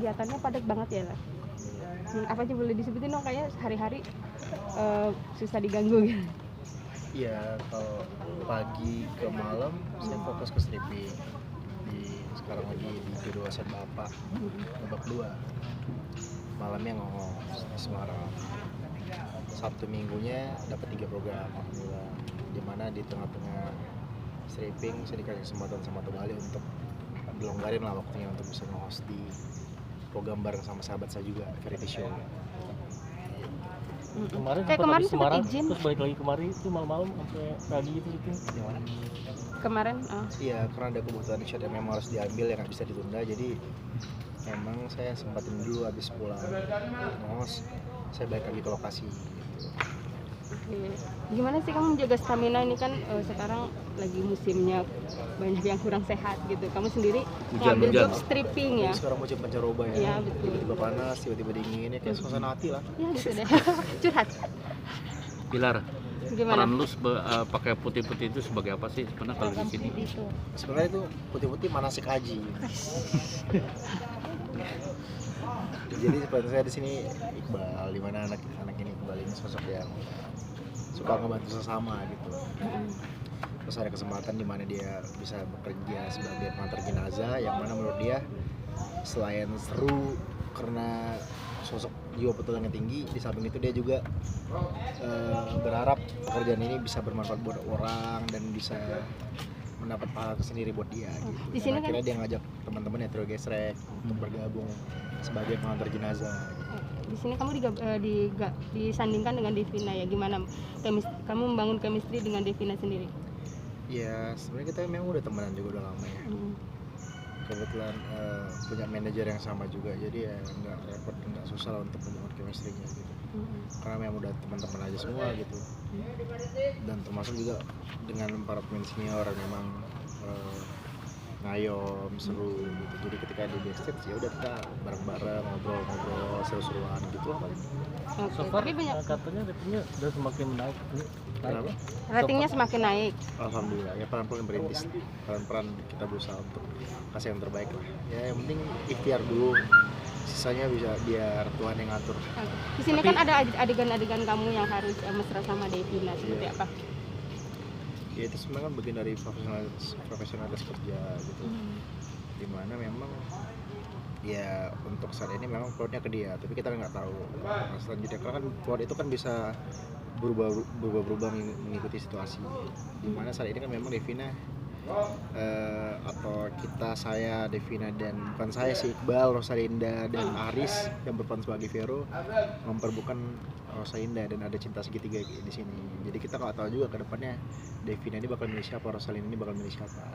kegiatannya padat banget ya lah. Apa aja boleh disebutin dong, kayak hari-hari susah diganggu gitu. Iya, kalau pagi ke malam saya fokus ke stripping. Sekarang lagi di Judo Aset Bapak, babak 2. Malamnya ngongos di Semarang. Sabtu minggunya dapat 3 program, alhamdulillah. Dimana di tengah-tengah stripping saya dikasih kesempatan sama Bali untuk dilonggarin lah waktunya untuk bisa nge-host di program bareng sama sahabat saya juga, variety show. Kemarin Kayak kemarin sempat Semarang, izin. terus balik lagi kemari itu malam-malam sampai pagi gitu. Gimana? Kemarin Iya, karena ada kebutuhan shot yang memang harus diambil yang nggak bisa ditunda, jadi memang saya sempatin dulu habis pulang ngos, saya balik lagi ke lokasi gitu. Gimana sih kamu menjaga stamina ini kan sekarang lagi musimnya banyak yang kurang sehat gitu. Kamu sendiri ngambil job stripping ya? Jadi sekarang musim pancaroba ya, Iya, betul. tiba-tiba panas, tiba-tiba dingin, ya kayak suasana hati lah. Ya gitu deh. Curhat. Pilar, Gimana? peran lu pakai putih-putih itu sebagai apa sih sebenarnya kalau di sini? Sebenarnya itu putih-putih manasik haji. Jadi seperti saya di sini Iqbal, di mana anak ini Iqbal ini sosok yang suka ngebantu sesama gitu. Terus ada kesempatan di mana dia bisa bekerja sebagai pengantar jenazah, yang mana menurut dia selain seru karena sosok jiwa petualangan tinggi, di samping itu dia juga berharap pekerjaan ini bisa bermanfaat buat orang dan bisa mendapat pahala tersendiri buat dia gitu. Di sini kan akhirnya dia ngajak teman-teman Hetero Gesrek untuk bergabung sebagai pengantar jenazah gitu. di sini kamu disandingkan dengan Devina ya, gimana kamu membangun chemistry dengan Devina sendiri? Ya sebenarnya kita memang udah temenan juga udah lama ya. Kebetulan punya manajer yang sama juga, jadi ya nggak repot, nggak susah lah untuk membangun chemistry-nya gitu. Karena memang udah teman-teman aja semua gitu. Dan termasuk juga dengan para pemain senior yang memang ngayom, seru gitu. Jadi ketika di backstage ya udah kita bareng-bareng ngobrol-ngobrol seru-seruan gitu lah paling. So far, katanya ratingnya udah semakin naik. Kenapa? Ratingnya semakin naik. Alhamdulillah, ya pelan-pelan berintis, pelan-pelan kita berusaha untuk kasih yang terbaik lah. Ya yang penting ikhtiar dulu, sisanya bisa biar Tuhan yang ngatur. Di sini kan ada adegan-adegan kamu yang harus mesra sama Devina, seperti apa? Ya itu sebenarnya kan bagian dari profesionalitas kerja gitu. Dimana memang ya untuk saat ini memang plotnya ke dia, tapi kita nggak tahu selanjutnya, karena kan plot itu kan bisa berubah mengikuti situasi. Dimana saat ini kan memang Devina atau saya Devina dan bukan saya si Iqbal, Rosalinda dan Aris yang berperan sebagai Vero memperbukan Rosalinda, dan ada cinta segitiga di sini. Jadi kita nggak tahu juga ke depannya Devina ini bakal milih siapa, Rosalinda ini bakal milih siapa.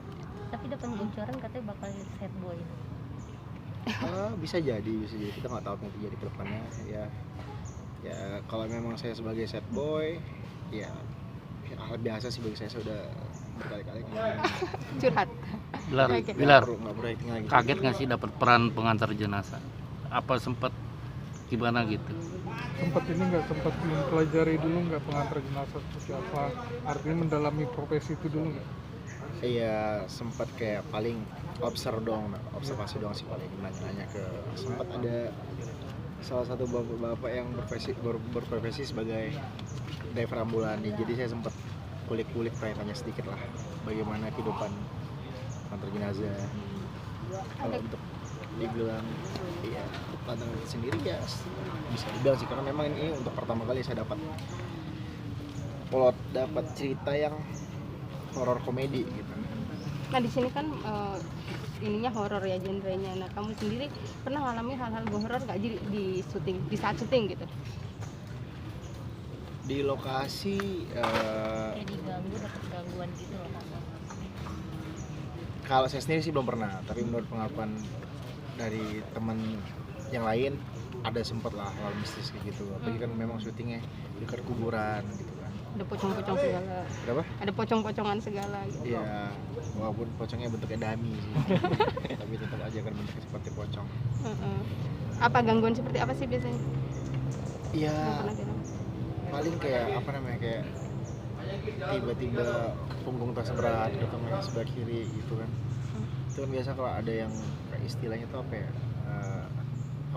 Tapi dapat bocoran katanya bakal jadi sad boy. Bisa jadi kita nggak tahu nanti jadi ke depannya ya kalau memang saya sebagai sad boy ya hal biasa sih bagi saya sudah berkali-kali Curhat. Bilar, nggak berhitung lagi. kaget nggak sih dapat peran pengantar jenazah? Apa sempat gimana gitu? Sempat mempelajari dulu nggak pengantar jenazah seperti apa, artinya mendalami profesi itu dulu nggak? Iya, sempat kayak paling observasi doang sih, paling nanya-nanya ke, sempat ada salah satu bapak yang berprofesi sebagai driver ambulan, jadi saya sempat kulik-kulik, tanya sedikit lah bagaimana kehidupan pengantar jenazah. Kalau untuk dibilang ya pandangan sendiri ya bisa dibilang sih, karena memang ini untuk pertama kali saya dapat cerita yang horor komedi gitu. Nah di sini kan ininya horor ya genrenya. Nah kamu sendiri pernah ngalami hal-hal horor nggak di saat syuting gitu? Di lokasi Kayak diganggu, dapat gangguan gitu loh. kalau saya sendiri sih belum pernah, tapi menurut pengakuan dari teman yang lain ada sempat lah hal mistis kayak gitu. Apalagi kan memang syutingnya dekat kuburan gitu kan. Ada pocong-pocong segala. Kenapa? Ada pocong-pocongan segala gitu. Iya, walaupun pocongnya bentuknya dummy sih, tapi tetap aja kan bentuknya seperti pocong. Apa gangguan seperti apa sih biasanya? Iya, Nggak pernah gitu. paling kayak apa namanya, kayak tiba-tiba punggung terseberat ke tengah sebelah kiri gitu kan. Itu kan biasa kalau ada yang kayak istilahnya tuh apa ya,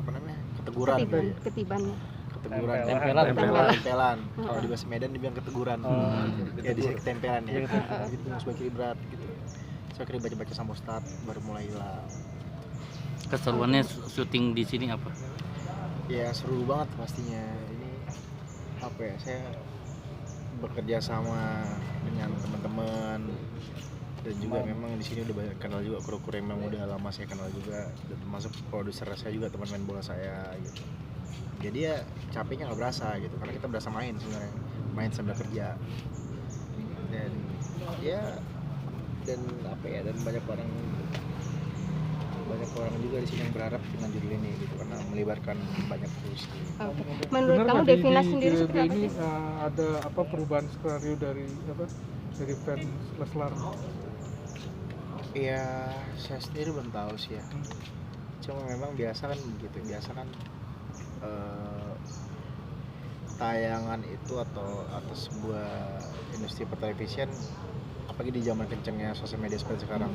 apa namanya, keteguran gitu ya. Ketibannya. Keteguran, Tempelan. Kalau di bahasa Medan dibilang keteguran. Ya di sini ketempelan ya. Gitu sebagai kiri berat gitu. Saya kira baca-baca sama Ustad baru mulai hilang. Keseruannya syuting di sini apa? Ya seru banget pastinya. Ini apa ya? Saya bekerja sama dengan teman-teman dan juga memang di sini udah banyak kenal juga kru-kru yang memang udah lama saya kenal juga, dan termasuk produser saya juga, teman main bola saya gitu. Jadi ya capeknya nggak berasa gitu karena kita berasa main sebenarnya, main sambil kerja. Dan ya dan apa ya, dan banyak orang juga di sini yang berharap dengan judul ini gitu karena melibatkan banyak terus. Oke. Menurut Bener kamu nggak Devina di sendiri JLB seperti apa ini sih? ada apa perubahan skenario dari fans Leslar? Iya, saya sendiri belum tahu sih ya. Cuma memang biasa kan begitu, biasa kan tayangan itu atau sebuah industri pertelevisian, apalagi di zaman kencengnya sosial media seperti sekarang,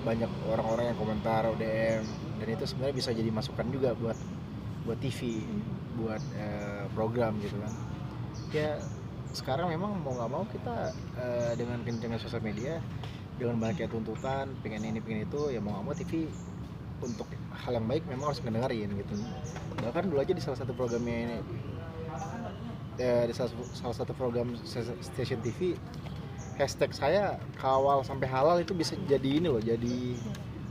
banyak orang-orang yang komentar DM, dan itu sebenarnya bisa jadi masukan juga buat TV, buat program gitu kan. Ya sekarang memang mau nggak mau kita dengan kencengnya sosial media, dengan banyaknya tuntutan, pengen ini pengen itu, ya mau nggak mau TV untuk hal yang baik memang harus ngedengerin gitu. Bahkan dulu aja di salah satu programnya ini, di salah satu program stasiun TV, hashtag saya kawal sampai halal itu bisa jadi ini loh, jadi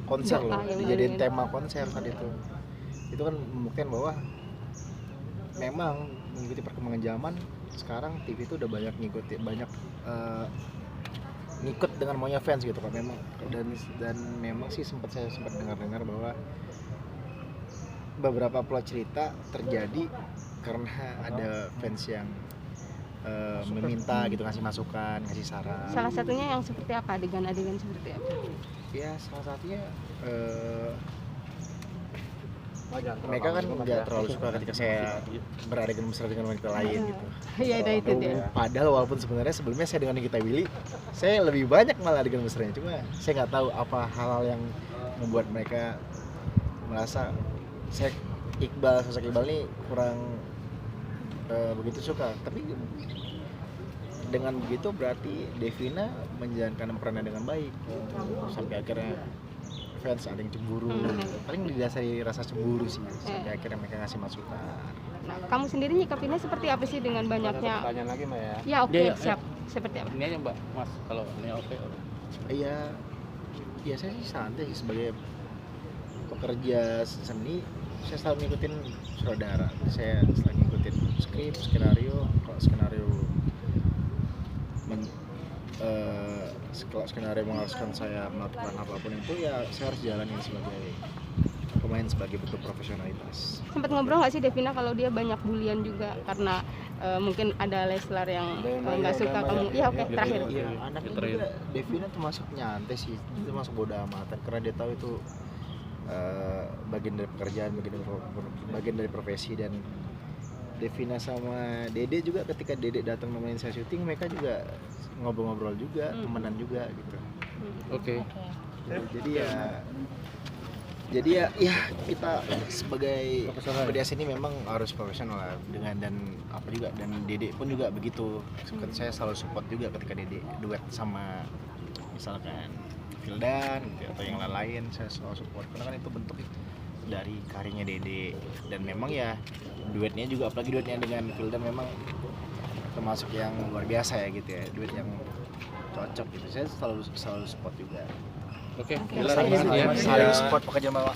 konser loh, dijadiin tema konser saat itu. Itu kan membuktikan bahwa memang mengikuti perkembangan zaman, sekarang TV itu udah banyak ngikut dengan maunya fans gitu kan memang. Dan memang sih saya sempat dengar bahwa beberapa plot cerita terjadi karena ada fans yang meminta gitu, ngasih masukan, ngasih saran. Salah satunya yang seperti apa, adegan-adegan seperti apa? Ya salah satunya mereka kan nggak terlalu suka ketika saya beradegan mesra dengan wanita lain gitu. Iya, itu dia. Padahal walaupun sebenarnya sebelumnya saya dengan Nikita Willy, saya lebih banyak malah adegan mesranya, cuma saya nggak tahu apa hal-hal yang membuat mereka merasa sosok Iqbal ini kurang begitu suka. Tapi dengan begitu berarti Devina menjalankan perannya dengan baik, sampai akhirnya fans ada yang cemburu, paling didasari rasa cemburu sih, sampai akhirnya mereka ngasih masukan. Nah, kamu sendiri nyikapinnya seperti apa sih dengan banyaknya? Pertanyaan lagi Mbak ya. Ya oke, Ya, siap. Seperti apa? Ini aja Mbak, Mas, kalau ini oke. Iya, saya sih santai sih, sebagai pekerja seni saya selalu ngikutin saudara, saya selalu ngikutin skrip, skenario. Kalau skenario kalau skenario mengharuskan saya melakukan apapun itu, ya saya harus jalanin sebagai pemain, sebagai bentuk profesionalitas. Sempat ngobrol nggak sih Devina kalau dia banyak bulian juga karena mungkin ada Leslar yang nggak suka kamu? Iya oke, terakhir. Iya, anak ini juga Devina termasuk nyantai sih, dia termasuk bodo amatan karena dia tahu itu bagian dari pekerjaan, bagian dari profesi. Dan Devina sama Dede juga, ketika Dede datang nemenin saya syuting, mereka juga ngobrol-ngobrol juga, temenan juga gitu. Oke. Jadi ya kita sebagai pekerja sini memang harus profesional lah, dan Dede pun juga begitu. Saya selalu support juga ketika Dede duet sama misalkan Vildan gitu, atau yang lain, saya selalu support karena kan itu bentuk dari karyanya Dede. Dan memang ya duetnya juga, apalagi duetnya dengan Vildan memang termasuk yang luar biasa ya gitu ya, duet yang cocok gitu. Saya selalu support juga. Oke, Saling support pekerja bawah.